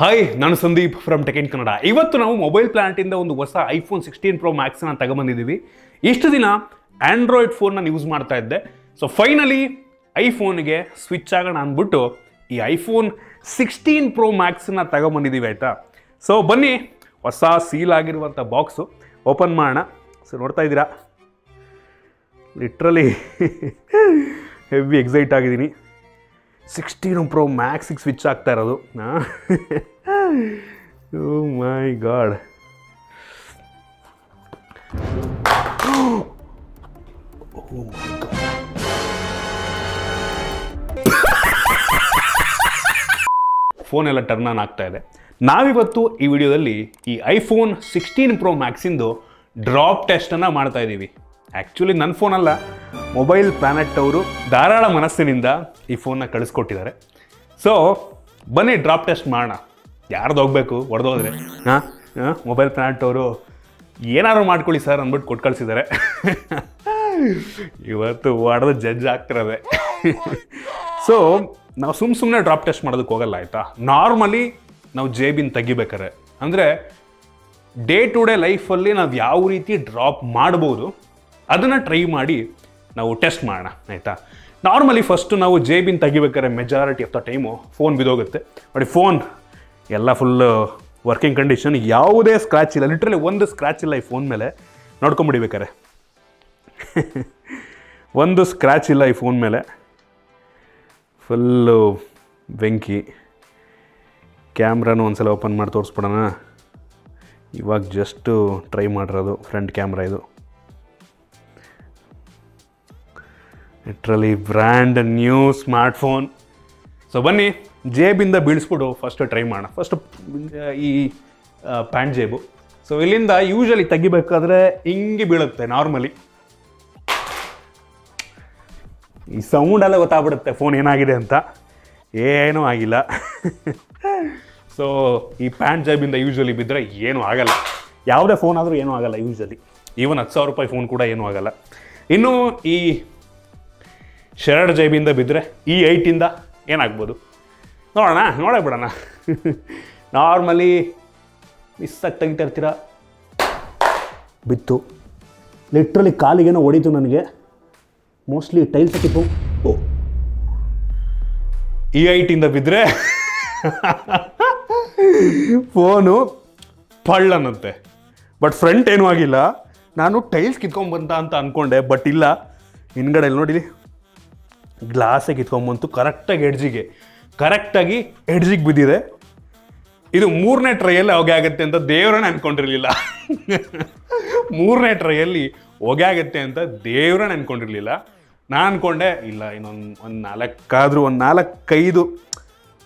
Hi, ನಾನು Sandeep from tech in Kannada. ಇವತ್ತು ನಾವು ಮೊಬೈಲ್ ಪ್ಲಾನೆಟಿಂದ ಒಂದು ಹೊಸ ಐಫೋನ್ 16 Pro Maxನ ತಗೊಂಬಂದಿದ್ದೀವಿ. ಇಷ್ಟು ದಿನ ಆಂಡ್ರಾಯ್ಡ್ ಫೋನ್ ನಾನು ಯೂಸ್ ಮಾಡ್ತಾ ಇದ್ದೆ. ಸೊ ಫೈನಲಿ ಐಫೋನ್ಗೆ ಸ್ವಿಚ್ ಆಗೋಣ ಅಂದ್ಬಿಟ್ಟು ಈ ಐಫೋನ್ 16 Pro Maxನ ತಗೊಂಬಂದಿದ್ದೀವಿ, ಆಯಿತಾ. ಸೊ ಬನ್ನಿ, ಹೊಸ ಸೀಲ್ ಆಗಿರುವಂಥ ಬಾಕ್ಸು ಓಪನ್ ಮಾಡೋಣ. ಸೊ ನೋಡ್ತಾ ಇದ್ದೀರಾ, ಲಿಟ್ರಲಿ ಹೆವಿ ಎಕ್ಸೈಟ್ ಆಗಿದ್ದೀನಿ. 16 Pro Maxಗೆ ಸ್ವಿಚ್ ಆಗ್ತಾ ಇರೋದು. ಓ ಮೈ ಗಾಡ್, ಫೋನ್ ಎಲ್ಲ ಟರ್ನ್ ಆನ್ ಆಗ್ತಾ ಇದೆ. ನಾವಿವತ್ತು ಈ ವಿಡಿಯೋದಲ್ಲಿ ಈ ಐಫೋನ್ 16 Pro Maxinದು ಡ್ರಾಪ್ ಟೆಸ್ಟನ್ನು ಮಾಡ್ತಾ ಇದ್ದೀವಿ. ಆ್ಯಕ್ಚುಲಿ ನನ್ನ ಫೋನಲ್ಲ, ಮೊಬೈಲ್ ಪ್ಲಾನೆಟ್ ಅವರು ಧಾರಾಳ ಮನಸ್ಸಿನಿಂದ ಈ ಫೋನ್ನ ಕಳಿಸ್ಕೊಟ್ಟಿದ್ದಾರೆ. ಸೊ ಬನ್ನಿ ಡ್ರಾಪ್ ಟೆಸ್ಟ್ ಮಾಡೋಣ. ಯಾರ್ದು ಹೋಗ್ಬೇಕು, ಹೊಡೆದೋದ್ರೆ ಮೊಬೈಲ್ ಪ್ಲಾನೆಟ್ ಅವರು ಏನಾದ್ರು ಮಾಡ್ಕೊಳ್ಳಿ ಸರ್ ಅಂದ್ಬಿಟ್ಟು ಕೊಟ್ಟು ಕಳಿಸಿದ್ದಾರೆ. ಇವತ್ತು ಹೊಡೆದು ಜಡ್ಜ್ ಆಗ್ತಿರೋದೆ. ಸೊ ನಾವು ಸುಮ್ಮನೆ ಡ್ರಾಪ್ ಟೆಸ್ಟ್ ಮಾಡೋದಕ್ಕೆ ಹೋಗಲ್ಲ, ಆಯಿತಾ. ನಾರ್ಮಲಿ ನಾವು ಜೇಬಿನ ತೆಗಿಬೇಕಾರೆ, ಅಂದರೆ ಡೇ ಟು ಡೇ ಲೈಫಲ್ಲಿ ನಾವು ಯಾವ ರೀತಿ ಡ್ರಾಪ್ ಮಾಡ್ಬೋದು ಅದನ್ನು ಟ್ರೈ ಮಾಡಿ ನಾವು ಟೆಸ್ಟ್ ಮಾಡೋಣ, ಆಯಿತಾ. ನಾರ್ಮಲಿ ಫಸ್ಟು ನಾವು ಜೇಬಿನ ತೆಗಿಬೇಕಾದ್ರೆ majority of the time phone ಬಿದ್ದೋಗುತ್ತೆ. ನೋಡಿ, ಫೋನ್ ಎಲ್ಲ ಫುಲ್ ವರ್ಕಿಂಗ್ ಕಂಡೀಷನ್, ಯಾವುದೇ ಸ್ಕ್ರ್ಯಾಚ್ ಇಲ್ಲ, ಲಿಟ್ರಲಿ ಒಂದು ಸ್ಕ್ರ್ಯಾಚ್ ಇಲ್ಲ ಈ ಫೋನ್ ಮೇಲೆ. ನೋಡ್ಕೊಂಬಿಡಿಬೇಕಾರೆ ಒಂದು ಸ್ಕ್ರ್ಯಾಚ್ ಇಲ್ಲ ಈ ಫೋನ್ ಮೇಲೆ, ಫುಲ್ಲು ಬೆಂಕಿ. ಕ್ಯಾಮ್ರಾನು ಒಂದ್ಸಲ ಓಪನ್ ಮಾಡಿ ತೋರಿಸ್ಬಿಡೋಣ. ಇವಾಗ ಜಸ್ಟು ಟ್ರೈ ಮಾಡಿರೋದು ಫ್ರಂಟ್ ಕ್ಯಾಮ್ರಾ ಇದು. Literally brand new smartphone. So ಬನ್ನಿ ಜೇಬಿಂದ ಬೀಳಿಸ್ಬಿಟ್ಟು ಫಸ್ಟ್ ಟ್ರೈ ಮಾಡೋಣ. ಫಸ್ಟ್ ಈ ಪ್ಯಾಂಟ್ ಜೇಬು. ಸೊ ಇಲ್ಲಿಂದ ಯೂಶಲಿ ತೆಗಿಬೇಕಾದ್ರೆ ಹಿಂಗೆ ಬೀಳುತ್ತೆ ನಾರ್ಮಲಿ. ಈ ಸೌಂಡೆಲ್ಲ ಗೊತ್ತಾಗ್ಬಿಡುತ್ತೆ ಫೋನ್ ಏನಾಗಿದೆ ಅಂತ. ಏನೂ ಆಗಿಲ್ಲ. ಸೊ ಈ ಪ್ಯಾಂಟ್ ಜೇಬಿಂದ ಯೂಶಲಿ ಬಿದ್ದರೆ ಏನೂ ಆಗಲ್ಲ. ಯಾವುದೇ ಫೋನ್ ಆದರೂ ಏನೂ ಆಗಲ್ಲ ಯೂಶಲಿ. ಈವನ್ 10,000 ರೂಪಾಯಿ ಫೋನ್ ಕೂಡ ಏನೂ ಆಗಲ್ಲ. ಇನ್ನು ಈ ಶರ್ಟ್ ಜೇಬಿಂದ ಬಿದ್ದರೆ ಈ 8ಇಂದ ಏನಾಗ್ಬೋದು ನೋಡೋಣ, ಬಿಡೋಣ. ನಾರ್ಮಲಿ ಮಿಸ್ಸಾಗಿ ತೆಗಿತಾ ಇರ್ತೀರ, ಬಿತ್ತು. ಲಿಟ್ರಲಿ ಕಾಲಿಗೇನೋ ಹೊಡಿತು ನನಗೆ. ಮೋಸ್ಟ್ಲಿ ಟೈಲ್ಸ್ ಹಾಕಿತ್ತು. ಈ 8ಇಂದ ಬಿದ್ದರೆ ಫೋನು ಪಳ್ಳನ್ನಂತೆ. ಬಟ್ ಫ್ರಂಟ್ ಏನೂ ಆಗಿಲ್ಲ. ನಾನು ಟೈಲ್ಸ್ ಕಿತ್ಕೊಂಡ್ಬಂತ ಅಂತ ಅಂದ್ಕೊಂಡೆ, ಬಟ್ ಇಲ್ಲ. ಹಿಂದ್ಗಡೆ ಇಲ್ಲಿ ನೋಡಿಲಿ, ಗ್ಲಾಸೇ ಕಿತ್ಕೊಂಬಂತು. ಕರೆಕ್ಟಾಗಿ ಎಡ್ಜಿಗೆ ಬಿದ್ದಿದೆ. ಇದು 3ನೇ ಟ್ರೈಯಲ್ಲಿ ಹೊಗೆ ಆಗುತ್ತೆ ಅಂತ ದೇವ್ರನ್ನ ಅನ್ಕೊಂಡಿರಲಿಲ್ಲ. 3ನೇ ಟ್ರೈಯಲ್ಲಿ ಹೊಗೆ ಆಗುತ್ತೆ ಅಂತ ದೇವ್ರನ್ನ ಅನ್ಕೊಂಡಿರಲಿಲ್ಲ. ನಾನು ಅಂದ್ಕೊಂಡೆ ಇಲ್ಲ, ಒಂದು 4-5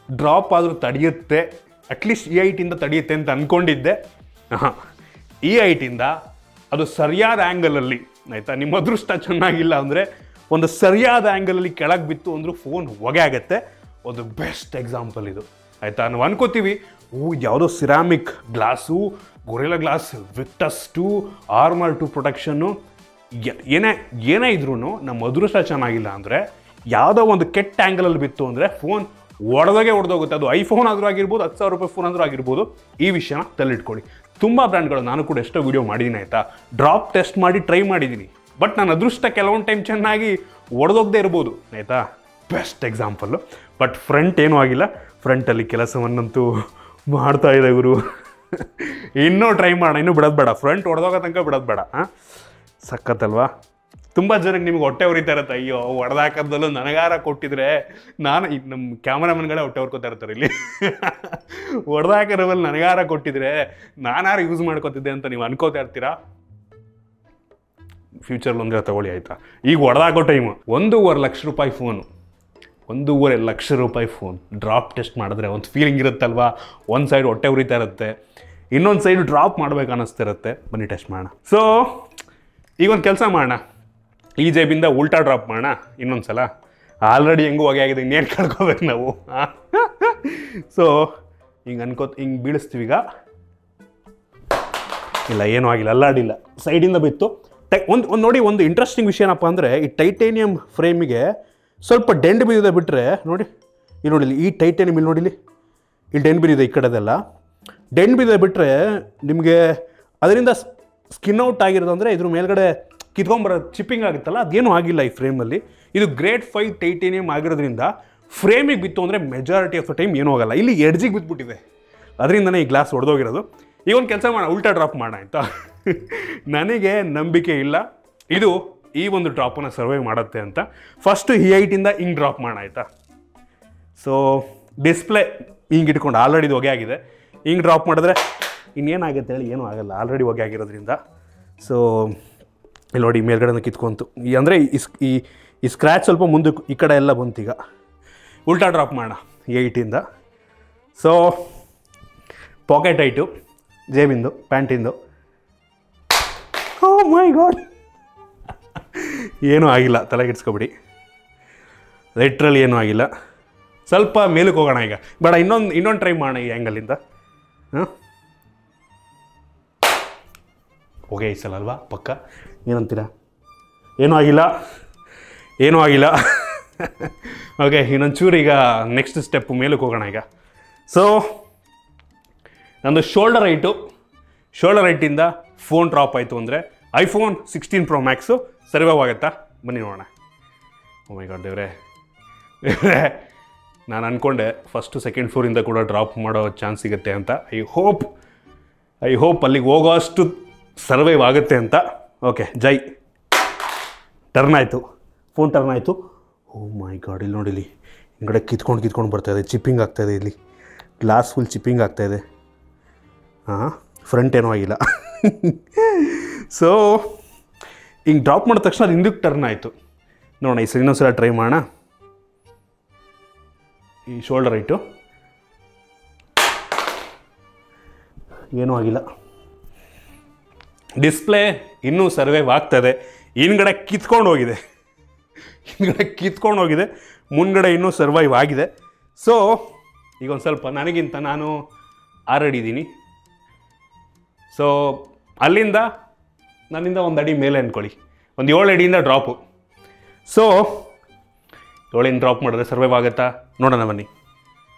ಡ್ರಾಪ್ ಆದರೂ ತಡೆಯುತ್ತೆ, ಅಟ್ಲೀಸ್ಟ್ ಈ 8ಇಂದ ತಡೆಯುತ್ತೆ ಅಂತ ಅಂದ್ಕೊಂಡಿದ್ದೆ. ಈ 8ಇಂದ ಅದು ಸರಿಯಾದ ಆ್ಯಂಗಲಲ್ಲಿ, ಆಯಿತಾ. ನಿಮ್ಮ ಅದೃಷ್ಟ ಚೆನ್ನಾಗಿಲ್ಲ ಅಂದರೆ ಒಂದು ಸರಿಯಾದ ಆ್ಯಂಗಲಲ್ಲಿ ಕೆಳಗೆ ಬಿತ್ತು ಅಂದರೂ ಫೋನ್ ಹೊಗೆ ಆಗುತ್ತೆ. ಒಂದು ಬೆಸ್ಟ್ ಎಕ್ಸಾಂಪಲ್ ಇದು, ಆಯಿತಾ. ನಾವು ಅನ್ಕೋತೀವಿ ಯಾವುದೋ ceramic glass, gorilla glass, Victus 2, armour 2 ಪ್ರೊಟೆಕ್ಷನ್ನು, ಏನೇ ಇದ್ರೂ ನಮ್ಮ ಅದೃಷ್ಟ ಚೆನ್ನಾಗಿಲ್ಲ ಅಂದರೆ ಯಾವುದೋ ಒಂದು ಕೆಟ್ಟ ಆ್ಯಂಗಲಲ್ಲಿ ಬಿತ್ತು ಅಂದರೆ ಫೋನ್ ಹೊಡೆದೋಗುತ್ತೆ. ಅದು ಐಫೋನ್ ಆದರೂ ಆಗಿರ್ಬೋದು, 10,000 ರೂಪಾಯಿ ಫೋನ್ ಆದರೂ ಆಗಿರ್ಬೋದು. ಈ ವಿಷಯನ ತಲೆಯಿಟ್ಕೊಳ್ಳಿ. ತುಂಬ ಬ್ರ್ಯಾಂಡ್ಗಳು ನಾನು ಕೂಡ ಎಷ್ಟೋ ವಿಡಿಯೋ ಮಾಡಿದ್ದೀನಿ, ಆಯಿತಾ. ಡ್ರಾಪ್ ಟೆಸ್ಟ್ ಮಾಡಿ ಟ್ರೈ ಮಾಡಿದ್ದೀನಿ. ಬಟ್ ನನ್ನ ಅದೃಷ್ಟ ಕೆಲವೊಂದು ಟೈಮ್ ಚೆನ್ನಾಗಿ ಹೊಡೆದೋಗದೆ ಇರ್ಬೋದು, ಆಯಿತಾ. Best example. ಬಟ್ ಫ್ರಂಟ್ ಏನೂ ಆಗಿಲ್ಲ. ಫ್ರಂಟಲ್ಲಿ ಕೆಲಸವನ್ನಂತೂ ಮಾಡ್ತಾ ಇದೆ ಗುರು. ಇನ್ನೂ ಟ್ರೈ ಮಾಡೋಣ, ಇನ್ನೂ ಬಿಡೋದು ಬೇಡ. ಫ್ರಂಟ್ ಹೊಡೆದೋಗೋ ತನಕ ಬಿಡೋದು ಬೇಡ. ಸಖತ್ತಲ್ವಾ. ತುಂಬ ಜನಕ್ಕೆ ನಿಮ್ಗೆ ಹೊಟ್ಟೆ ಉರಿತಾ ಇರುತ್ತೆ, ಅಯ್ಯೋ ಹೊಡೆದಾಕದಲ್ಲೂ ನನಗಾರ ಕೊಟ್ಟಿದ್ರೆ. ನಾನು ನಮ್ಮ ಕ್ಯಾಮರಾಮನ್ಗಳೇ ಹೊಟ್ಟೆ ಹೊರ್ಕೋತಾ ಇರ್ತಾರೆ ಇಲ್ಲಿ. ಹೊಡೆದಾಕಿರೋಲ್ಲಿ ನನಗಾರ ಕೊಟ್ಟಿದ್ರೆ ನಾನಾರು ಯೂಸ್ ಮಾಡ್ಕೋತಿದ್ದೆ ಅಂತ ನೀವು ಅನ್ಕೋತಾ ಇರ್ತೀರಾ. ಫ್ಯೂಚರ್ಲಿ ಒಂದೇ ತಗೊಳ್ಳಿ, ಆಯಿತಾ. ಈಗ ಹೊಡೆದಾಕೋ ಟೈಮು 1.5 ಲಕ್ಷ ರೂಪಾಯಿ ಫೋನು, 1.5 ಲಕ್ಷ ರೂಪಾಯಿ ಫೋನ್ ಡ್ರಾಪ್ ಟೆಸ್ಟ್ ಮಾಡಿದ್ರೆ ಒಂದು ಫೀಲಿಂಗ್ ಇರುತ್ತಲ್ವಾ. ಒಂದು ಸೈಡ್ ಹೊಟ್ಟೆ ಉರಿತಾ ಇರುತ್ತೆ, ಇನ್ನೊಂದು ಸೈಡ್ ಡ್ರಾಪ್ ಮಾಡ್ಬೇಕು ಅನ್ನಿಸ್ತಿರುತ್ತೆ. ಬನ್ನಿ ಟೆಸ್ಟ್ ಮಾಡೋಣ. ಸೊ ಈಗ ಒಂದು ಕೆಲಸ ಮಾಡೋಣ, ಈ ಜೇಬಿಂದ ಉಲ್ಟಾ ಡ್ರಾಪ್ ಮಾಡೋಣ ಇನ್ನೊಂದು ಸಲ. ಆಲ್ರೆಡಿ ಹೆಂಗೂ ಹೊಗೆ ಆಗಿದೆ, ಇನ್ನೇನು ಕಳ್ಕೊಬೇಕು ನಾವು. ಸೊ ಹಿಂಗೆ ಬೀಳಿಸ್ತೀವಿ. ಈಗ ಇಲ್ಲ, ಏನೂ ಆಗಿಲ್ಲ, ಅಲ್ಲಾಡಿಲ್ಲ, ಸೈಡಿಂದ ಬಿತ್ತು. ಒಂದು ನೋಡಿ, ಒಂದು ಇಂಟ್ರೆಸ್ಟಿಂಗ್ ವಿಷಯ ಏನಪ್ಪ ಅಂದರೆ, ಈ ಟೈಟೇನಿಯಂ ಫ್ರೇಮಿಗೆ ಸ್ವಲ್ಪ ಡೆಂಡ್ ಬಿದ್ದಿದೆ ಬಿಟ್ಟರೆ ನೋಡಿ, ಇಲ್ಲಿ ನೋಡಿಲಿ ಈ ಟೈಟೇನಿಯಂ, ಇಲ್ಲಿ ನೋಡಿಲಿ ಇಲ್ಲಿ ಡೆನ್ ಬಿದ್ದಿದೆ ಈ ಕಡೆದೆಲ್ಲ. ಡೆನ್ ಬಿದ್ದೆ ಬಿಟ್ಟರೆ ನಿಮಗೆ ಅದರಿಂದ ಸ್ಕಿನ್ ಔಟ್ ಆಗಿರೋದು ಅಂದರೆ ಇದ್ರ ಮೇಲ್ಗಡೆ ಕಿತ್ಕೊಂಬರೋದು ಚಿಪ್ಪಿಂಗ್ ಆಗುತ್ತಲ್ಲ, ಅದೇನೂ ಆಗಿಲ್ಲ ಈ ಫ್ರೇಮಲ್ಲಿ. ಇದು ಗ್ರೇಡ್ 5 ಟೈಟೇನಿಯಮ್ ಆಗಿರೋದ್ರಿಂದ ಫ್ರೇಮಿಗೆ ಬಿತ್ತು ಅಂದರೆ ಮೆಜಾರಿಟಿ ಆಫ್ ದ ಟೈಮ್ ಏನೂ ಆಗಲ್ಲ. ಇಲ್ಲಿ ಎಡ್ಜಿಗೆ ಬಿದ್ದುಬಿಟ್ಟಿದೆ, ಅದರಿಂದನೇ ಈ ಗ್ಲಾಸ್ ಹೊಡೆದೋಗಿರೋದು. ಈಗ ಒಂದು ಕೆಲಸ ಮಾಡೋಣ, ಉಲ್ಟಾ ಡ್ರಾಪ್ ಮಾಡೋಣ ಆಯಿತಾ. ನನಗೆ ನಂಬಿಕೆ ಇಲ್ಲ ಇದು ಈ ಒಂದು ಡ್ರಾಪನ್ನು ಸರ್ವೈವ್ ಮಾಡುತ್ತೆ ಅಂತ. ಫಸ್ಟು ಈ ಹೈಟಿಂದ ಹಿಂಗೆ ಡ್ರಾಪ್ ಮಾಡೋಣ ಆಯಿತಾ. ಸೊ ಡಿಸ್ಪ್ಲೇ ಹಿಂಗೆ ಇಟ್ಕೊಂಡು ಆಲ್ರೆಡಿ ಇದು ಹೊಗೆ ಆಗಿದೆ, ಹಿಂಗೆ ಡ್ರಾಪ್ ಮಾಡಿದ್ರೆ ಇನ್ನೇನಾಗುತ್ತೆ ಹೇಳಿ, ಏನೂ ಆಗಲ್ಲ, ಆಲ್ರೆಡಿ ಹೊಗೆ ಆಗಿರೋದ್ರಿಂದ. ಸೊ ಇಲ್ಲಿ ನೋಡಿ ಮೇಲ್ಗಡೆ ಕಿತ್ಕೊಂತು, ಅಂದರೆ ಈ ಸ್ಕ್ರ್ಯಾಚ್ ಸ್ವಲ್ಪ ಮುಂದಕ್ಕೆ ಈ ಕಡೆ ಎಲ್ಲ ಬಂತು. ಈಗ ಉಲ್ಟಾ ಡ್ರಾಪ್ ಮಾಡೋಣ ಈ ಹೈಟಿಂದ. ಸೊ ಪಾಕೆಟ್ ಹೈಟು, ಜೇಬಿಂದು, ಪ್ಯಾಂಟಿಂದು. ಓ ಮೈ ಗಾಡ್, ಏನೂ ಆಗಿಲ್ಲ, ತಲೆಗೆಡ್ಸ್ಕೊಬಿಡಿ, ಲಿಟ್ರಲಿ ಏನೂ ಆಗಿಲ್ಲ. ಸ್ವಲ್ಪ ಮೇಲಕ್ಕೆ ಹೋಗೋಣ ಈಗ, ಬೇಡ ಇನ್ನೊಂದು ಟ್ರೈ ಮಾಡೋಣ ಈ ಆ್ಯಂಗಲಿಂದ. ಹಾಂ ಹೋಗೇ ಐಸಲ್ಲ ಅಲ್ವಾ ಪಕ್ಕ, ಏನಂತೀರಾ? ಏನೂ ಆಗಿಲ್ಲ, ಏನೂ ಆಗಿಲ್ಲ. ಓಕೆ, ಇನ್ನೊಂದು ಚೂರು ಈಗ ನೆಕ್ಸ್ಟ್ ಸ್ಟೆಪ್ಪು ಮೇಲಕ್ಕೆ ಹೋಗೋಣ ಈಗ. ಸೊ ನಂದು ಶೋಲ್ಡರ್ ಹೈಟಿಂದ ಫೋನ್ ಡ್ರಾಪ್ ಆಯಿತು ಅಂದರೆ iPhone 16 Pro Max ಸರ್ವೈವ್ ಆಗುತ್ತಾ? ಬನ್ನಿ ನೋಡೋಣ. ಓ ಮೈ ಗಾಡ್ ದೇವ್ರೆ, ನಾನು ಅಂದ್ಕೊಂಡೆ ಫಸ್ಟು ಸೆಕೆಂಡ್ ಫ್ಲೋರಿಂದ ಕೂಡ ಡ್ರಾಪ್ ಮಾಡೋ ಚಾನ್ಸ್ ಸಿಗುತ್ತೆ ಅಂತ. ಐ ಹೋಪ್ ಅಲ್ಲಿಗೆ ಹೋಗೋ ಅಷ್ಟು ಸರ್ವೈವ್ ಆಗುತ್ತೆ ಅಂತ. ಓಕೆ, ಜೈ ಟರ್ನ್ ಆಯಿತು, ಫೋನ್ ಟರ್ನ್ ಆಯಿತು. ಓ ಮೈ ಗಾಡ್, ಇಲ್ಲಿ ನೋಡಿಲಿ ಹಿಂಗಡೆ ಕಿತ್ಕೊಂಡು ಬರ್ತಾಯಿದೆ, ಚಿಪ್ಪಿಂಗ್ ಆಗ್ತಾಯಿದೆ, ಇಲ್ಲಿ ಗ್ಲಾಸ್ ಫುಲ್ ಚಿಪ್ಪಿಂಗ್ ಆಗ್ತಾಯಿದೆ. ಹಾಂ, ಫ್ರಂಟ್ ಏನೂ ಆಗಿಲ್ಲ. ಸೊ ಹಿಂಗೆ ಡ್ರಾಪ್ ಮಾಡಿದ ತಕ್ಷಣ ಅದು ಹಿಂದಕ್ಕೆ ಟರ್ನ್ ಆಯಿತು. ನೋಡೋಣ ಈ ಸರಿ ಇನ್ನೊಂದ್ಸಲ ಟ್ರೈ ಮಾಡೋಣ. ಈ ಶೋಲ್ಡರ್ ಹೈಟು ಏನೂ ಆಗಿಲ್ಲ. ಡಿಸ್ಪ್ಲೇ ಇನ್ನೂ ಸರ್ವೈವ್ ಆಗ್ತದೆ, ಹಿಂದ್ಗಡೆ ಕಿತ್ಕೊಂಡು ಹೋಗಿದೆ, ಮುಂದ್ಗಡೆ ಇನ್ನೂ ಸರ್ವೈವ್ ಆಗಿದೆ. ಸೊ ಈಗ ಒಂದು ಸ್ವಲ್ಪ ನನಗಿಂತ ನಾನು ಆರಾಡಿದ್ದೀನಿ. ಸೊ ಅಲ್ಲಿಂದ ನನ್ನಿಂದ ಒಂದು ಅಡಿ ಮೇಲೆ ಅಂದ್ಕೊಳ್ಳಿ, ಒಂದು 7 ಅಡಿಯಿಂದ ಡ್ರಾಪು. ಸೊ 7 ಡ್ರಾಪ್ ಮಾಡಿದ್ರೆ ಸರ್ವೈವ್ ಆಗುತ್ತಾ ನೋಡೋಣ ಬನ್ನಿ.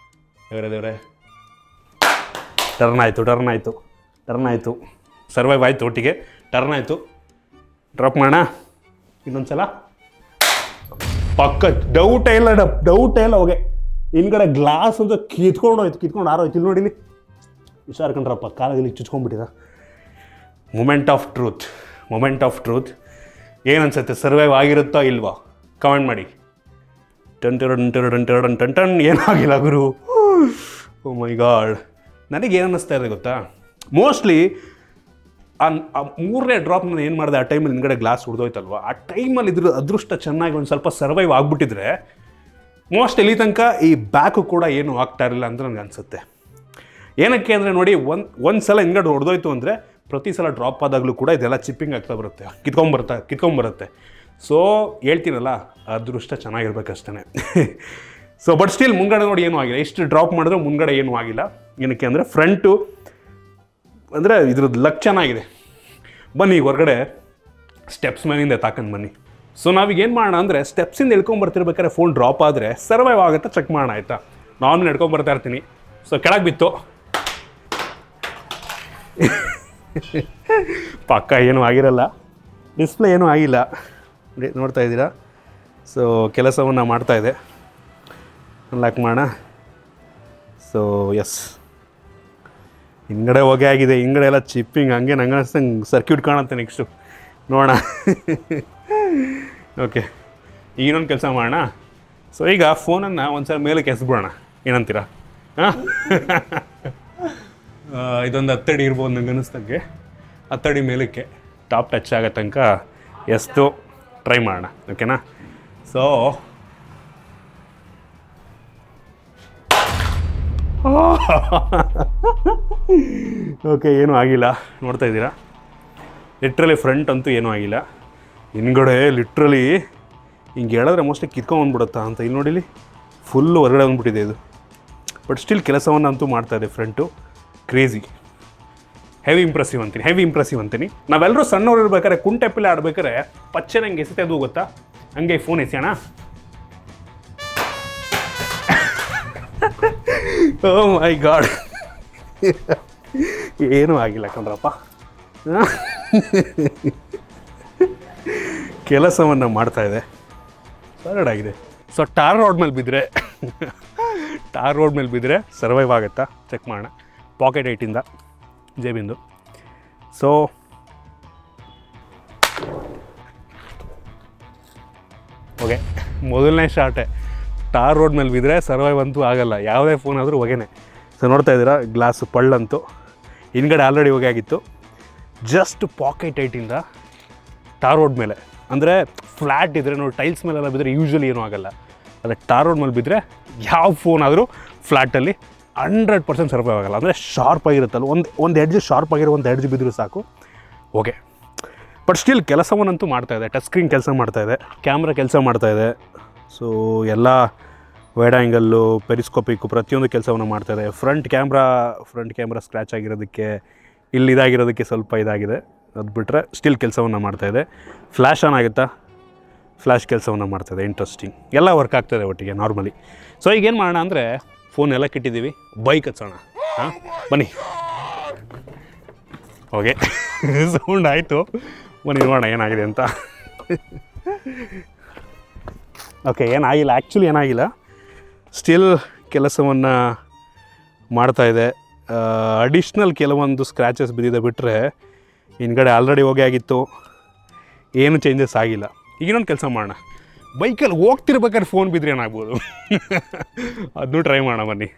ದೇವರೇ, ಟರ್ನ್ ಆಯಿತು, ಸರ್ವೈವ್ ಆಯಿತು, ಒಟ್ಟಿಗೆ ಟರ್ನ್ ಆಯಿತು. ಡ್ರಾಪ್ ಮಾಡೋಣ ಇನ್ನೊಂದು ಸಲ. ಪಕ್ಕ ಡೌಟೇ ಇಲ್ಲ ಹೋಗೆ. ಹಿಂದ್ಗಡೆ ಗ್ಲಾಸ್ ಅಂತ ಕಿತ್ಕೊಂಡು ಆರೋಯ್ತು. ಇಲ್ಲಿ ನೋಡಿಲಿ, ಹುಷಾರ್ಕೊಂಡ್ರಪ್ಪ, ಕಾಲದಲ್ಲಿ ಚುಚ್ಕೊಂಡ್ಬಿಟ್ಟಿದ. ಮೂಮೆಂಟ್ ಆಫ್ ಟ್ರೂತ್ ಏನು ಅನ್ಸುತ್ತೆ? ಸರ್ವೈವ್ ಆಗಿರುತ್ತೋ ಇಲ್ವಾ? ಕಮೆಂಟ್ ಮಾಡಿ. ಟನ್ ಏನಾಗಿಲ್ಲ ಗುರು. ಓ ಮೈ ಗಾಡ್, ನನಗೇನು ಅನ್ನಿಸ್ತಾ ಇದೆ ಗೊತ್ತಾ? ಮೋಸ್ಟ್ಲಿ ಆ 3ನೇ ಡ್ರಾಪ್ ನಾನು ಏನು ಮಾಡಿದೆ, ಆ ಟೈಮಲ್ಲಿ ಹಿಂದ್ಗಡೆ ಗ್ಲಾಸ್ ಹೊಡೆದೋಯ್ತಲ್ವ, ಆ ಟೈಮಲ್ಲಿ ಇದ್ರ ಅದೃಷ್ಟ ಚೆನ್ನಾಗಿ ಒಂದು ಸ್ವಲ್ಪ ಸರ್ವೈವ್ ಆಗಿಬಿಟ್ಟಿದ್ರೆ ಮೋಸ್ಟ್ ಇಲ್ಲಿ ತನಕ ಈ ಬ್ಯಾಕು ಕೂಡ ಏನೂ ಆಗ್ತಾ ಇರಲಿಲ್ಲ ಅಂತ ನನಗೆ ಅನಿಸುತ್ತೆ. ಏನಕ್ಕೆ ಅಂದರೆ ನೋಡಿ, ಒಂದು ಸಲ ಹಿಂದ್ಗಡೆ ಹೊಡೆದೋಯ್ತು ಅಂದರೆ ಪ್ರತಿ ಸಲ ಡ್ರಾಪ್ ಆದಾಗಲೂ ಕೂಡ ಇದೆಲ್ಲ ಚಿಪ್ಪಿಂಗ್ ಆಗ್ತಾ ಬರುತ್ತೆ, ಕಿತ್ಕೊಂಬರುತ್ತೆ. ಸೊ ಹೇಳ್ತೀನಲ್ಲ, ಅದೃಷ್ಟ ಚೆನ್ನಾಗಿರ್ಬೇಕಷ್ಟೇ. ಸೊ ಬಟ್ ಸ್ಟಿಲ್ ಮುಂದ್ಗಡೆ ನೋಡಿ ಏನೂ ಆಗಿಲ್ಲ. ಎಷ್ಟು ಡ್ರಾಪ್ ಮಾಡಿದ್ರು ಮುಂದ್ಗಡೆ ಏನೂ ಆಗಿಲ್ಲ. ಏನಕ್ಕೆ ಅಂದರೆ ಫ್ರಂಟು ಅಂದರೆ ಇದ್ರದ್ದು ಲಕ್ ಚೆನ್ನಾಗಿದೆ. ಬನ್ನಿ ಹೊರಗಡೆ ಸ್ಟೆಪ್ಸ್ ಮೇಲಿಂದ ತಾಕಂಡು ಬನ್ನಿ. ಸೊ ನಾವೀಗ ಏನು ಮಾಡೋಣ ಅಂದರೆ, ಸ್ಟೆಪ್ಸಿಂದ ಇಳ್ಕೊಂಬರ್ತಿರ್ಬೇಕಾದ್ರೆ ಫೋನ್ ಡ್ರಾಪ್ ಆದರೆ ಸರ್ವೈವ್ ಆಗುತ್ತೆ ಚೆಕ್ ಮಾಡೋಣ ಆಯಿತಾ. ನಾರ್ಮಲ್ ಹಿಡ್ಕೊಂಬರ್ತಾ ಇರ್ತೀನಿ. ಸೊ ಕೆಳಗೆ ಬಿತ್ತು, ಪಕ್ಕ ಏನೂ ಆಗಿರಲ್ಲ, ಡಿಸ್ಪ್ಲೇ ಏನೂ ಆಗಿಲ್ಲ, ನೋಡ್ತಾ ಇದ್ದೀರಾ. ಸೊ ಕೆಲಸವನ್ನು ಮಾಡ್ತಾಯಿದೆ, ಅನ್ಲಾಕ್ ಮಾಡೋಣ. ಸೊ ಎಸ್, ಹಿಂಗಡೆ ಹೊಗೆ ಆಗಿದೆ, ಹಿಂಗಡೆ ಎಲ್ಲ ಚಿಪ್ಪಿಂಗ್, ಹಂಗೆ ನಂಗೆ ಅನಿಸ್ತಂಗೆ ಸರ್ಕ್ಯೂಟ್ ಕಾಣುತ್ತೆ. ನೆಕ್ಸ್ಟು ನೋಡೋಣ. ಓಕೆ, ಈಗ ಇನ್ನೊಂದು ಕೆಲಸ ಮಾಡೋಣ. ಸೊ ಈಗ ಫೋನನ್ನು ಒಂದು ಸಲ ಮೇಲಕ್ಕೆ ಎಸ್ಬಿಡೋಣ, ಏನಂತೀರಾ? ಹಾಂ, ಇದೊಂದು 10 ಅಡಿ ಇರ್ಬೋದು ನಂಗೆ ಅನ್ನಿಸ್ತಂಗೆ. 10 ಅಡಿ ಮೇಲಕ್ಕೆ ಟಾಪ್ ಟಚ್ ಆಗೋ ತನಕ ಎಸ್ತು ಟ್ರೈ ಮಾಡೋಣ. ಓಕೆನಾ? ಸೊ ಓಕೆ, ಏನೂ ಆಗಿಲ್ಲ, ನೋಡ್ತಾ ಇದ್ದೀರಾ. ಲಿಟ್ರಲಿ ಫ್ರಂಟ್ ಅಂತೂ ಏನೂ ಆಗಿಲ್ಲ. ಹಿಂದ್ಗಡೆ ಲಿಟ್ರಲಿ ಹಿಂಗೆ ಹೇಳಿದ್ರೆ ಮೋಸ್ಟ್ಲಿ ಕಿತ್ಕೊಂಡ್ಬಂದ್ಬಿಡುತ್ತಾ ಅಂತ. ಇಲ್ಲಿ ನೋಡಿಲಿ, ಫುಲ್ಲು ಹೊರಗಡೆ ಬಂದ್ಬಿಟ್ಟಿದೆ ಇದು. ಬಟ್ ಸ್ಟಿಲ್ ಕೆಲಸವನ್ನು ಅಂತೂ ಮಾಡ್ತಾಯಿದೆ ಫ್ರಂಟು. ಕ್ರೇಜಿ, ಹೆವಿ ಇಂಪ್ರೆಸಿವ್ ಅಂತೀನಿ. ನಾವೆಲ್ಲರೂ ಸಣ್ಣವ್ರು ಇರ್ಬೇಕಾದ್ರೆ ಕುಂಟೆಪ್ಪಿಲೆ ಆಡ್ಬೇಕಾದ್ರೆ ಪಚ್ಚೆ ನಂಗೆ ಎಸೆತೆ ಅದು ಗೊತ್ತಾ, ಹಂಗೆ ಫೋನ್ ಎಸೆಯೋಣ. ಓ ಮೈ ಗಾಡ್, ಏನೂ ಆಗಿಲ್ಲ ಕಣ್ರಪ್ಪ. ಕೆಲಸವನ್ನು ಮಾಡ್ತಾಯಿದೆ, ಸರ್ಡ್ ಆಗಿದೆ. ಸೊ ಟಾರ್ ರೋಡ್ ಮೇಲೆ ಬಿದ್ದರೆ ಸರ್ವೈವ್ ಆಗುತ್ತಾ ಚೆಕ್ ಮಾಡೋಣ. ಪಾಕೆಟ್ 8ಇಂದ ಜೇಬಿಂದು. ಸೊ ಓಕೆ, ಮೊದಲನೇ ಶಾರ್ಟೆ. ಟಾರ್ ರೋಡ್ ಮೇಲೆ ಬಿದ್ದರೆ ಸರ್ವೈವ್ ಅಂತೂ ಆಗಲ್ಲ, ಯಾವುದೇ ಫೋನ್ ಆದರೂ ಹೊಗೆನೆ. ಸೊ ನೋಡ್ತಾ ಇದ್ದೀರಾ, ಗ್ಲಾಸ್ ಪಳ್ಳಂತೂ ಹಿಂದ್ಗಡೆ ಆಲ್ರೆಡಿ ಹೊಗೆ ಆಗಿತ್ತು. ಜಸ್ಟ್ ಪಾಕೆಟ್ 8ಇಂದ ಟಾರ್ ರೋಡ್ ಮೇಲೆ, ಅಂದರೆ ಫ್ಲ್ಯಾಟ್ ಇದ್ದರೆ ನೋಡಿ, ಟೈಲ್ಸ್ ಮೇಲೆಲ್ಲ ಬಿದ್ದರೆ ಯೂಶ್ವಲಿ ಏನೂ ಆಗೋಲ್ಲ. ಅದೇ ಟಾರ್ ರೋಡ್ ಮೇಲೆ ಬಿದ್ದರೆ ಯಾವ ಫೋನ್ ಆದರೂ ಫ್ಲ್ಯಾಟಲ್ಲಿ 100% ಸರ್ವೈವ್ ಆಗೋಲ್ಲ. ಅಂದರೆ ಶಾರ್ಪ್ ಆಗಿರುತ್ತಲ್ಲ, ಒಂದು ಎಡ್ಜ್ ಶಾರ್ಪ್ ಆಗಿರೋ ಒಂದು ಎಡ್ಜ್ ಬಿದ್ದರೂ ಸಾಕು ಓಕೆ. ಬಟ್ ಸ್ಟಿಲ್ ಕೆಲಸವನ್ನಂತೂ ಮಾಡ್ತಾಯಿದೆ. ಟಚ್ ಸ್ಕ್ರೀನ್ ಕೆಲಸ ಮಾಡ್ತಾಯಿದೆ, ಕ್ಯಾಮ್ರಾ ಕೆಲಸ ಮಾಡ್ತಾಯಿದೆ. ಸೊ ಎಲ್ಲ ವೈಡ್ ಆ್ಯಂಗಲ್ಲು, ಪೆರಿಸ್ಕೋಪಿಕ್ಕು ಪ್ರತಿಯೊಂದು ಕೆಲಸವನ್ನು ಮಾಡ್ತಾಯಿದೆ. ಫ್ರಂಟ್ ಕ್ಯಾಮ್ರಾ ಸ್ಕ್ರ್ಯಾಚ್ ಆಗಿರೋದಕ್ಕೆ, ಇಲ್ಲಿ ಇದಾಗಿರೋದಕ್ಕೆ ಸ್ವಲ್ಪ ಇದಾಗಿದೆ. ಅದು ಬಿಟ್ಟರೆ ಸ್ಟಿಲ್ ಕೆಲಸವನ್ನು ಮಾಡ್ತಾಯಿದೆ. ಫ್ಲ್ಯಾಶ್ ಆನ್ ಆಗುತ್ತಾ? ಫ್ಲ್ಯಾಶ್ ಕೆಲಸವನ್ನು ಮಾಡ್ತಾಯಿದೆ. ಇಂಟ್ರೆಸ್ಟಿಂಗ್, ಎಲ್ಲ ವರ್ಕ್ ಆಗ್ತಾಯಿದೆ ಒಟ್ಟಿಗೆ ನಾರ್ಮಲಿ. ಸೊ ಈಗೇನು ಮಾಡೋಣ ಅಂದರೆ, ಫೋನ್ ಎಲ್ಲ ಕಿಟ್ಟಿದ್ದೀವಿ, ಬೈಕ್ ಹಚ್ಚೋಣ. ಹಾಂ ಬನ್ನಿ. ಓಕೆ, ಸೌಂಡ್ ಆಯಿತು, ಬನ್ನಿ ನೋಡೋಣ ಏನಾಗಿದೆ ಅಂತ. ಓಕೆ, ಏನಾಗಿಲ್ಲ, ಆ್ಯಕ್ಚುಲಿ ಏನಾಗಿಲ್ಲ, ಸ್ಟಿಲ್ ಕೆಲಸವನ್ನು ಮಾಡ್ತಾಯಿದೆ. ಅಡಿಷ್ನಲ್ ಕೆಲವೊಂದು ಸ್ಕ್ರ್ಯಾಚಸ್ ಬಿದ್ದಿದೆ ಬಿಟ್ಟರೆ ಹಿಂದ್ಗಡೆ ಆಲ್ರೆಡಿ ಹೋಗಿ ಆಗಿತ್ತು, ಏನು ಚೇಂಜಸ್ ಆಗಿಲ್ಲ. ಈಗಿನೊಂದು ಕೆಲಸ ಮಾಡೋಣ, ಬೈಕಲ್ಲಿ ಹೋಗ್ತಿರ್ಬೇಕಾದ್ರೆ ಫೋನ್ ಬಿದ್ದರೆ ಏನಾಗ್ಬೋದು ಅದನ್ನೂ ಟ್ರೈ ಮಾಡೋಣ ಬನ್ನಿ.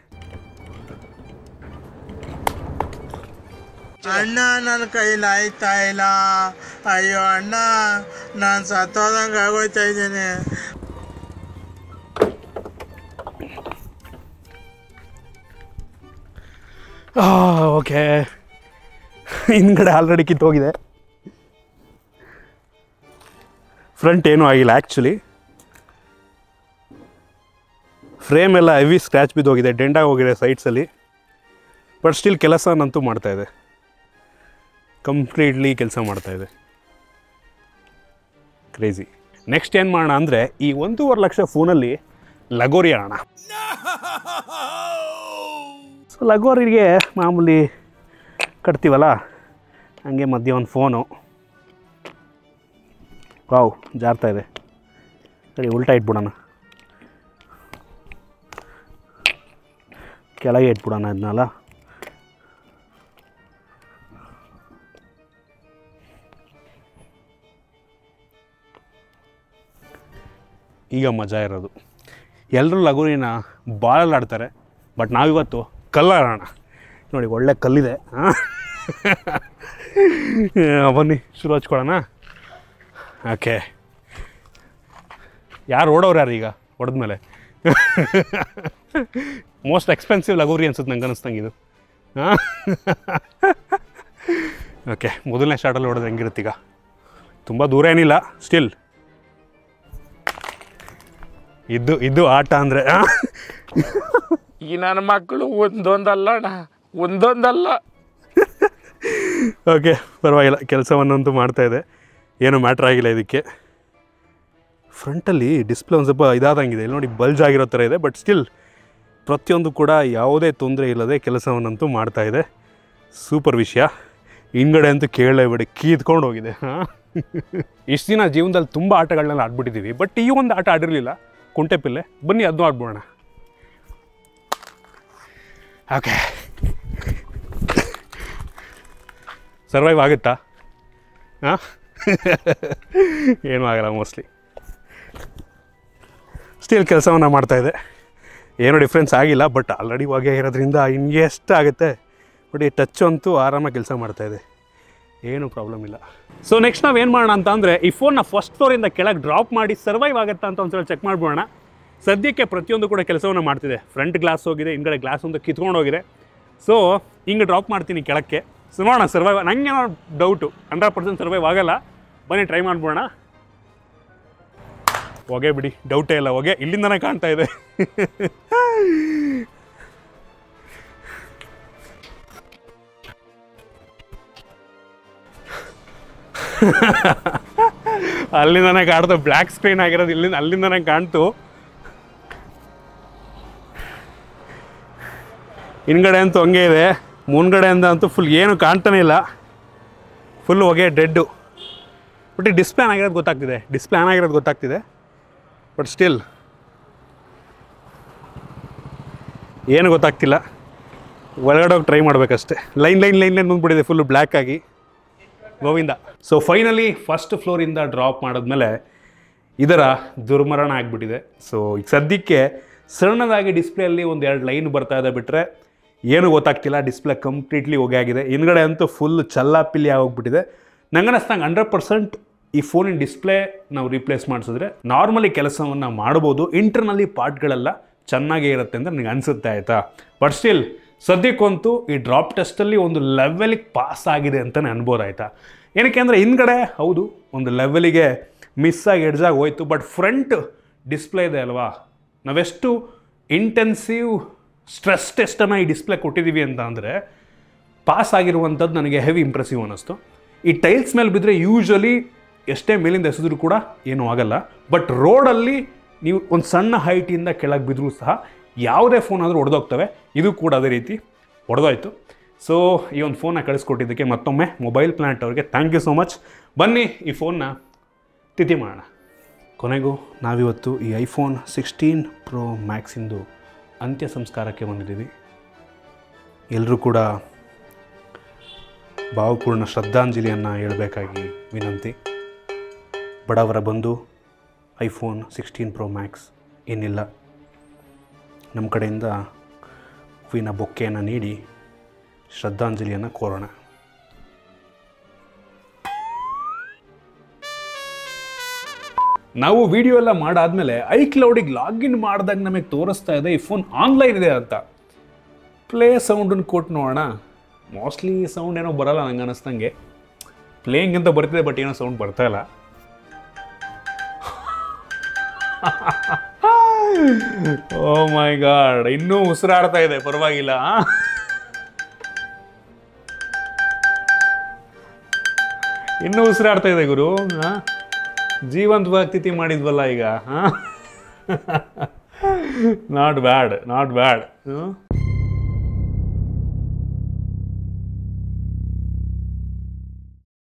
ಅಣ್ಣ, ನನ್ನ ಕೈಲಿ ಆಯ್ತಾ ಇಲ್ಲ, ಅಯ್ಯೋ ಅಣ್ಣ, ನಾನು ಸತ್ತೋದಂಗೆ ಆಗೋಯ್ತಾ ಇದ್ದೇನೆ. ಓಕೆ, ಹಿಂದ್ಗಡೆ ಆಲ್ರೆಡಿ ಕಿತ್ತೋಗಿದೆ. ಫ್ರಂಟ್ ಏನೂ ಆಗಿಲ್ಲ ಆ್ಯಕ್ಚುಲಿ. ಫ್ರೇಮ್ ಎಲ್ಲ ಹೆವಿ ಸ್ಕ್ರ್ಯಾಚ್ ಬಿದ್ದೋಗಿದೆ, ಡೆಂಟಾಗಿ ಹೋಗಿದೆ ಸೈಡ್ಸಲ್ಲಿ. ಬಟ್ ಸ್ಟಿಲ್ ಕೆಲಸನಂತೂ ಮಾಡ್ತಾಯಿದೆ, ಕಂಪ್ಲೀಟ್ಲಿ ಕೆಲಸ ಮಾಡ್ತಾಯಿದೆ. ಕ್ರೇಜಿ. ನೆಕ್ಸ್ಟ್ ಏನು ಮಾಡೋಣ ಅಂದರೆ, ಈ 1.5 ಲಕ್ಷ ಫೋನಲ್ಲಿ ಲಗೋರಿ ಆಡೋಣ. ಸೊ ಲಗೋರಿಗೆ ಮಾಮೂಲಿ ಕಟ್ತೀವಲ್ಲ, ಹಂಗೆ ಮಧ್ಯೆ ಒಂದು ಫೋನು. ವಾವ್, ಜಾರ್ತಾಯಿದೆ. ಸರಿ, ಉಲ್ಟಾ ಇಟ್ಬಿಡೋಣ, ಕೆಳಗೆ ಇಟ್ಬಿಡೋಣ ಇದನ್ನೆಲ್ಲ. ಈಗ ಮಜಾ ಇರೋದು, ಎಲ್ಲರೂ ಲಗೋರಿನ ಬಾಲಲ್ಲಿ ಆಡ್ತಾರೆ, ಬಟ್ ನಾವಿವತ್ತು ಕಲ್ಲಾಡೋಣ. ನೋಡಿ, ಒಳ್ಳೆ ಕಲ್ಲಿದೆ. ಬನ್ನಿ ಶುರು ಹಚ್ಕೊಳ್ಳೋಣ. ಓಕೆ, ಯಾರು ಓಡೋರು ಈಗ ಹೊಡೆದ್ಮೇಲೆ? ಮೋಸ್ಟ್ ಎಕ್ಸ್ಪೆನ್ಸಿವ್ ಲಗೋರಿ ಅನ್ಸುತ್ತೆ ನಂಗೆ ಅನ್ನಿಸ್ತಂಗೆ ಇದು. ಓಕೆ, ಮೊದಲನೇ ಶಾರ್ಟಲ್ಲಿ ಹೊಡೆದು ಹೆಂಗಿರುತ್ತೆ ಈಗ? ತುಂಬ ದೂರ ಏನಿಲ್ಲ, ಸ್ಟಿಲ್ ಇದು ಆಟ ಅಂದರೆ. ಈ ನನ್ನ ಮಕ್ಕಳು ಒಂದೊಂದಲ್ಲ. ಓಕೆ, ಪರವಾಗಿಲ್ಲ, ಕೆಲಸವನ್ನಂತೂ ಮಾಡ್ತಾಯಿದೆ, ಏನೂ ಮ್ಯಾಟ್ರ್ ಆಗಿಲ್ಲ ಇದಕ್ಕೆ. ಫ್ರಂಟಲ್ಲಿ ಡಿಸ್ಪ್ಲೇ ಒಂದು ಸ್ವಲ್ಪ ಇದಾದಂಗಿದೆ, ಇಲ್ಲಿ ನೋಡಿ ಬಲ್ಜ್ ಆಗಿರೋ ಥರ ಇದೆ. ಬಟ್ ಸ್ಟಿಲ್ ಪ್ರತಿಯೊಂದು ಕೂಡ ಯಾವುದೇ ತೊಂದರೆ ಇಲ್ಲದೆ ಕೆಲಸವನ್ನಂತೂ ಮಾಡ್ತಾಯಿದೆ. ಸೂಪರ್ ವಿಷಯ. ಹಿಂದ್ಗಡೆ ಅಂತೂ ಕೇಳಲೇಬೇಡಿ, ಕೀತ್ಕೊಂಡು ಹೋಗಿದೆ. ಇಷ್ಟು ದಿನ ಜೀವನದಲ್ಲಿ ತುಂಬ ಆಟಗಳನ್ನೆಲ್ಲ ಆಡ್ಬಿಟ್ಟಿದ್ದೀವಿ, ಬಟ್ ಈ ಒಂದು ಆಟ ಆಡಿರಲಿಲ್ಲ, ಕುಂಟೆಪಿಲ್ಲೆ. ಬನ್ನಿ ಅದನ್ನೂ ಆಡ್ಬೋಣ. ಓಕೆ, ಸರ್ವೈವ್ ಆಗುತ್ತಾ? ಹಾಂ, ಏನೂ ಆಗಲ್ಲ ಮೋಸ್ಟ್ಲಿ. ಸ್ಟಿಲ್ ಕೆಲಸವನ್ನು ಮಾಡ್ತಾಯಿದೆ, ಏನೂ ಡಿಫ್ರೆನ್ಸ್ ಆಗಿಲ್ಲ. ಬಟ್ ಆಲ್ರೆಡಿ ಹೊಗೆ ಇರೋದ್ರಿಂದ ಹಿಂಗೆ ಎಷ್ಟು ಆಗುತ್ತೆ. ಬಟ್ ಈ ಟಚ್ ಅಂತೂ ಆರಾಮಾಗಿ ಕೆಲಸ ಮಾಡ್ತಾಯಿದೆ, ಏನೂ ಪ್ರಾಬ್ಲಮ್ ಇಲ್ಲ. ಸೊ ನೆಕ್ಸ್ಟ್ ನಾವು ಏನು ಮಾಡೋಣ ಅಂತ ಅಂದರೆ, ಈ ಫೋನ್ನ ಫಸ್ಟ್ ಫ್ಲೋರಿಂದ ಕೆಳಗೆ ಡ್ರಾಪ್ ಮಾಡಿ ಸರ್ವೈವ್ ಆಗುತ್ತಾ ಅಂತ ಒಂದ್ಸಲ ಚೆಕ್ ಮಾಡ್ಬೋಣ. ಸದ್ಯಕ್ಕೆ ಪ್ರತಿಯೊಂದು ಕೂಡ ಕೆಲಸವನ್ನು ಮಾಡ್ತಿದೆ. ಫ್ರಂಟ್ ಗ್ಲಾಸ್ ಹೋಗಿದೆ, ಹಿಂದ್ಗಡೆ ಗ್ಲಾಸ್ ಒಂದು ಕಿತ್ಕೊಂಡು ಹೋಗಿದೆ. ಸೊ ಹಿಂಗೆ ಡ್ರಾಪ್ ಮಾಡ್ತೀನಿ ಕೆಳಕ್ಕೆ. ಸೊ ನೋಡೋಣ ಸರ್ವೈವ್. ನನಗೇನೋ ಡೌಟು, 100% ಸರ್ವೈವ್ ಆಗಲ್ಲ. ಬನ್ನಿ ಟ್ರೈ ಮಾಡ್ಬೋಣ. ಹೊಗೆ ಬಿಡಿ, ಡೌಟೇ ಇಲ್ಲ, ಹೊಗೆ ಇಲ್ಲಿಂದನೇ ಕಾಣ್ತಾ ಇದೆ. ಅಲ್ಲಿಂದನೇ ಕಾಣ್ತು, ಬ್ಲ್ಯಾಕ್ ಸ್ಕ್ರೀನ್ ಆಗಿರೋದು ಅಲ್ಲಿಂದನೇ ಕಾಣ್ತು. ಹಿಂದ್ಗಡೆ ಅಂತೂ ಹಂಗೆ ಇದೆ, ಮುಂದ್ಗಡೆಯಿಂದ ಅಂತೂ ಫುಲ್ ಏನು ಕಾಣ್ತಾನೆ ಇಲ್ಲ, ಫುಲ್ ಹೊಗೆ ಡೆಡ್ಡು. ಬಟ್ ಈ ಡಿಸ್ಪ್ಲೇ ಆನ್ ಆಗಿರೋದು ಗೊತ್ತಾಗ್ತಿದೆ, ಬಟ್ ಸ್ಟಿಲ್ ಏನು ಗೊತ್ತಾಗ್ತಿಲ್ಲ. ಒಳಗಡೆ ಹೋಗಿ ಟ್ರೈ ಮಾಡಬೇಕಷ್ಟೆ. ಲೈನ್ ಬಂದ್ಬಿಟ್ಟಿದೆ ಫುಲ್ಲು ಬ್ಲ್ಯಾಕ್ ಆಗಿ, ಗೋವಿಂದ. ಸೊ ಫೈನಲಿ ಫಸ್ಟ್ ಫ್ಲೋರಿಂದ ಡ್ರಾಪ್ ಮಾಡಿದ್ಮೇಲೆ ಇದರ ದುರ್ಮರಣ ಆಗಿಬಿಟ್ಟಿದೆ. ಸೊ ಈಗ ಸದ್ಯಕ್ಕೆ ಸಣ್ಣದಾಗಿ ಡಿಸ್ಪ್ಲೇಯಲ್ಲಿ ಒಂದು 2 ಲೈನ್ ಬರ್ತಾ ಇದೆ, ಬಿಟ್ಟರೆ ಏನೂ ಗೊತ್ತಾಗ್ತಿಲ್ಲ. ಡಿಸ್ಪ್ಲೇ ಕಂಪ್ಲೀಟ್ಲಿ ಹೊಗೆ ಆಗಿದೆ. ಹಿಂದ್ಗಡೆ ಅಂತೂ ಫುಲ್ ಚಲ್ಲಾಪಿಲ್ಲಿ ಆಗೋಗ್ಬಿಟ್ಟಿದೆ. ನಂಗನ್ನಿಸ್ದಂಗೆ 100% ಈ ಫೋನಿನ ಡಿಸ್ಪ್ಲೇ ನಾವು ರೀಪ್ಲೇಸ್ ಮಾಡಿಸಿದ್ರೆ ನಾರ್ಮಲಿ ಕೆಲಸವನ್ನು ಮಾಡ್ಬೋದು, ಇಂಟರ್ನಲ್ಲಿ ಪಾರ್ಟ್ಗಳೆಲ್ಲ ಚೆನ್ನಾಗೇ ಇರುತ್ತೆ ಅಂತ ನನಗೆ ಅನಿಸುತ್ತೆ, ಆಯಿತಾ. ಬಟ್ ಸ್ಟಿಲ್ ಸದ್ಯಕ್ಕಂತೂ ಈ ಡ್ರಾಪ್ ಟೆಸ್ಟಲ್ಲಿ ಒಂದು ಲೆವೆಲಿಗೆ ಪಾಸ್ ಆಗಿದೆ ಅಂತಲೇ ಅನ್ಬೋದು, ಆಯಿತಾ. ಏನಕ್ಕೆ ಅಂದರೆ ಹಿಂದ್ಗಡೆ ಹೌದು ಒಂದು ಲೆವೆಲಿಗೆ ಮಿಸ್ಸಾಗಿ ಎಡ್ಜಾಗಿ ಹೋಯ್ತು, ಬಟ್ ಫ್ರಂಟ್ ಡಿಸ್ಪ್ಲೇ ಇದೆ ಅಲ್ವಾ, ನಾವೆಷ್ಟು ಇಂಟೆನ್ಸಿವ್ ಸ್ಟ್ರೆಸ್ ಟೆಸ್ಟನ್ನು ಈ ಡಿಸ್ಪ್ಲೇ ಕೊಟ್ಟಿದ್ದೀವಿ ಅಂತ ಅಂದರೆ ಪಾಸ್ ಆಗಿರುವಂಥದ್ದು ನನಗೆ ಹೆವಿ ಇಂಪ್ರೆಸಿವ್ ಅನ್ನಿಸ್ತು. ಈ ಟೈಲ್ಸ್ ಮೇಲೆ ಬಿದ್ದರೆ ಯೂಶ್ವಲಿ ಎಷ್ಟೇ ಮೇಲಿಂದ ಎಸೆದ್ರೂ ಕೂಡ ಏನೂ ಆಗಲ್ಲ, ಬಟ್ ರೋಡಲ್ಲಿ ನೀವು ಒಂದು ಸಣ್ಣ ಹೈಟಿಂದ ಕೆಳಗೆ ಬಿದ್ದರೂ ಸಹ ಯಾವುದೇ ಫೋನ್ ಆದರೂ ಹೊಡೆದೋಗ್ತವೆ. ಇದು ಕೂಡ ಅದೇ ರೀತಿ ಹೊಡೆದೋಯ್ತು. ಸೊ ಈ ಒಂದು ಫೋನ್ನ ಕಳಿಸ್ಕೊಟ್ಟಿದ್ದಕ್ಕೆ ಮತ್ತೊಮ್ಮೆ ಮೊಬೈಲ್ ಪ್ಲಾನೆಟ್ ಅವ್ರಿಗೆ ಥ್ಯಾಂಕ್ ಯು ಸೋ ಮಚ್. ಬನ್ನಿ ಈ ಫೋನ್ನ ತಿಥಿ ಮಾಡೋಣ. ಕೊನೆಗೂ ನಾವಿವತ್ತು ಈ ಐಫೋನ್ 16 Pro ಮ್ಯಾಕ್ಸಿಂದು ಅಂತ್ಯ ಸಂಸ್ಕಾರಕ್ಕೆ ಬಂದಿದ್ದೀವಿ. ಎಲ್ಲರೂ ಕೂಡ ಭಾವಪೂರ್ಣ ಶ್ರದ್ಧಾಂಜಲಿಯನ್ನು ಹೇಳಬೇಕಾಗಿ ವಿನಂತಿ. ಬಡವರ ಬಂಧು ಐಫೋನ್ 16 Pro Max ಏನಿಲ್ಲ, ನಮ್ಮ ಕಡೆಯಿಂದ ಹೂವಿನ ಬೊಕ್ಕೆಯನ್ನು ನೀಡಿ ಶ್ರದ್ಧಾಂಜಲಿಯನ್ನು ಕೋರೋಣ. ನಾವು ವಿಡಿಯೋ ಎಲ್ಲ ಮಾಡಾದ್ಮೇಲೆ iCloudಗೆ ಲಾಗಿನ್ ಮಾಡಿದಾಗ ನಮಗೆ ತೋರಿಸ್ತಾ ಇದೆ ಈ ಫೋನ್ ಆನ್ಲೈನ್ ಇದೆ ಅಂತ. ಪ್ಲೇ ಸೌಂಡನ್ನು ಕೊಟ್ಟು ನೋಡೋಣ. ಮೋಸ್ಟ್ಲಿ ಸೌಂಡ್ ಏನೋ ಬರಲ್ಲ ನಂಗೆ ಅನ್ನಿಸ್ದಂಗೆ. ಪ್ಲೇಯಿಂಗ್ ಅಂತ ಬರ್ತಿದೆ, ಬಟ್ ಏನೋ ಸೌಂಡ್ ಬರ್ತಾ ಇಲ್ಲ. ಓ ಮೈ ಗಾಡ್, ಇನ್ನೂ ಉಸಿರಾಡ್ತಾ ಇದೆ, ಪರವಾಗಿಲ್ಲ. ಇನ್ನೂ ಉಸಿರಾಡ್ತಾ ಇದೆ ಗುರು. ಜೀವಂತವಾಗಿ ತಿಥಿ ಮಾಡಿದ್ವಲ್ಲ ಈಗ. Not bad.